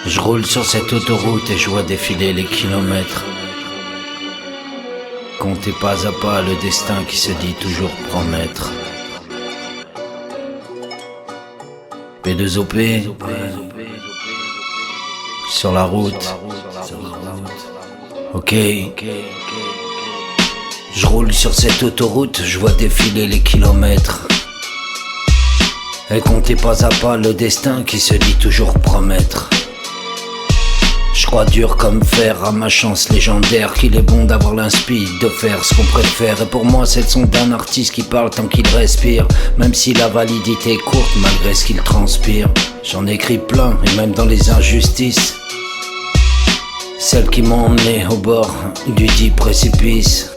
Je roule sur cette autoroute et je vois défiler les kilomètres. Comptez pas à pas le destin qui se dit toujours promettre. P2OP sur la route. Ok. Je roule sur cette autoroute, je vois défiler les kilomètres. Et comptez pas à pas le destin qui se dit toujours promettre. Je crois dur comme fer à ma chance légendaire qu'il est bon d'avoir l'inspi de faire ce qu'on préfère. Et pour moi c'est le son d'un artiste qui parle tant qu'il respire, même si la validité est courte malgré ce qu'il transpire. J'en écris plein et même dans les injustices, celles qui m'ont emmené au bord du dit précipice.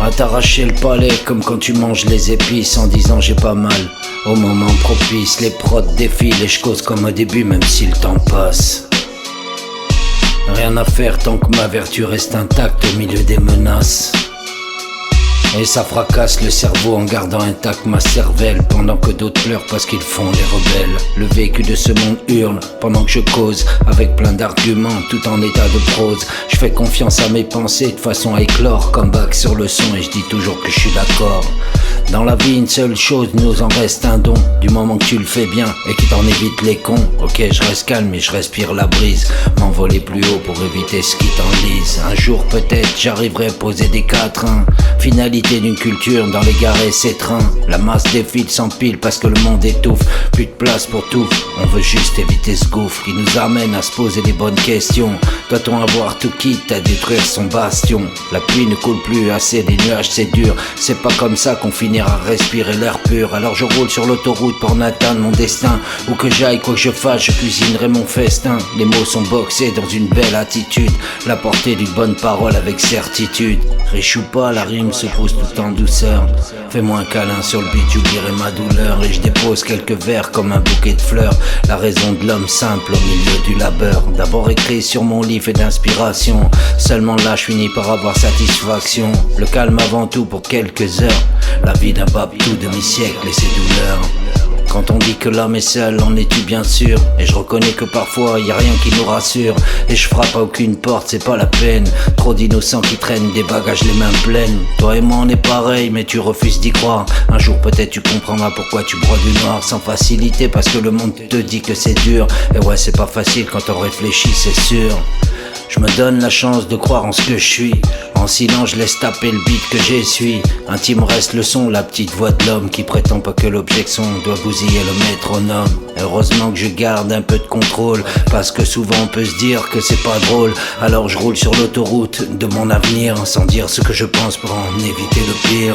À t'arracher le palais comme quand tu manges les épices en disant j'ai pas mal. Au moment propice les prods défilent et je cause comme au début même si le temps passe. Rien à faire tant que ma vertu reste intacte au milieu des menaces. Et ça fracasse le cerveau en gardant intact ma cervelle, pendant que d'autres pleurent parce qu'ils font les rebelles. Le vécu de ce monde hurle pendant que je cause, avec plein d'arguments tout en état de prose. Je fais confiance à mes pensées de façon à éclore, comme bac sur le son et je dis toujours que je suis d'accord. Dans la vie une seule chose nous en reste un don, du moment que tu le fais bien et qui t'en évite les cons. Ok je reste calme et je respire la brise, m'envoler plus haut pour éviter ce qui t'enlise. Un jour peut-être j'arriverai à poser des quatrains, finalité d'une culture dans les gares et ses trains. La masse défile sans pile parce que le monde étouffe, plus de place pour tout, on veut juste éviter ce gouffre qui nous amène à se poser les bonnes questions. Doit-on avoir tout quitte à détruire son bastion? La pluie ne coule plus assez, des nuages c'est dur, c'est pas comme ça qu'on finira à respirer l'air pur. Alors je roule sur l'autoroute pour n'atteindre mon destin. Où que j'aille, quoi que je fasse, je cuisinerai mon festin. Les mots sont boxés dans une belle attitude, la portée d'une bonne parole avec certitude. Riche ou pas, la rime se pose tout en douceur. Fais-moi un câlin sur le beat, j'oublierai ma douleur. Et je dépose quelques vers comme un bouquet de fleurs. La raison de l'homme simple au milieu du labeur. D'abord écrit sur mon lit fait d'inspiration, seulement là je finis par avoir satisfaction. Le calme avant tout pour quelques heures, la vie d'un babtou demi-siècle et ses douleurs. Quand on dit que l'homme est seul, en es-tu bien sûr? Et je reconnais que parfois y a rien qui nous rassure. Et je frappe à aucune porte, c'est pas la peine. Trop d'innocents qui traînent des bagages les mains pleines. Toi et moi on est pareil, mais tu refuses d'y croire. Un jour peut-être tu comprendras pourquoi tu broies du noir sans facilité, parce que le monde te dit que c'est dur. Et ouais c'est pas facile quand on réfléchit, c'est sûr. Je me donne la chance de croire en ce que je suis. En silence je laisse taper le beat que j'essuie. Intime reste le son, la petite voix de l'homme qui prétend pas que l'objection doit bousiller le métronome. Heureusement que je garde un peu de contrôle, parce que souvent on peut se dire que c'est pas drôle. Alors je roule sur l'autoroute de mon avenir, sans dire ce que je pense pour en éviter le pire.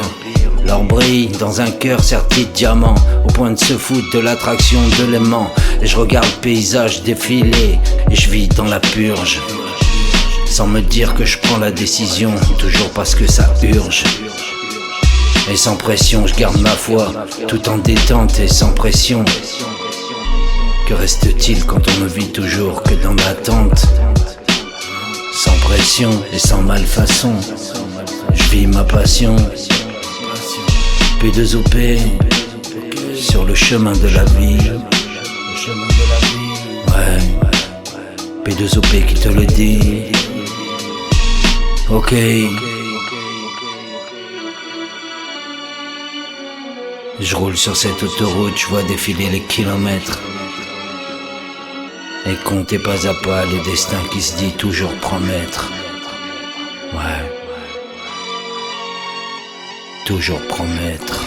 L'or brille dans un cœur serti de diamants, au point de se foutre de l'attraction de l'aimant. Et je regarde le paysage défiler, et je vis dans la purge, sans me dire que je prends la décision, toujours parce que ça urge. Et sans pression je garde ma foi, tout en détente et sans pression. Que reste-t-il quand on ne vit toujours que dans l'attente? Sans pression et sans malfaçon, je vis ma passion. P2OP sur le chemin de la vie. Ouais, P2OP qui te le dit. Ok. Je roule sur cette autoroute, je vois défiler les kilomètres. Et comptez pas à pas le destin qui se dit toujours promettre. Ouais. Toujours promettre.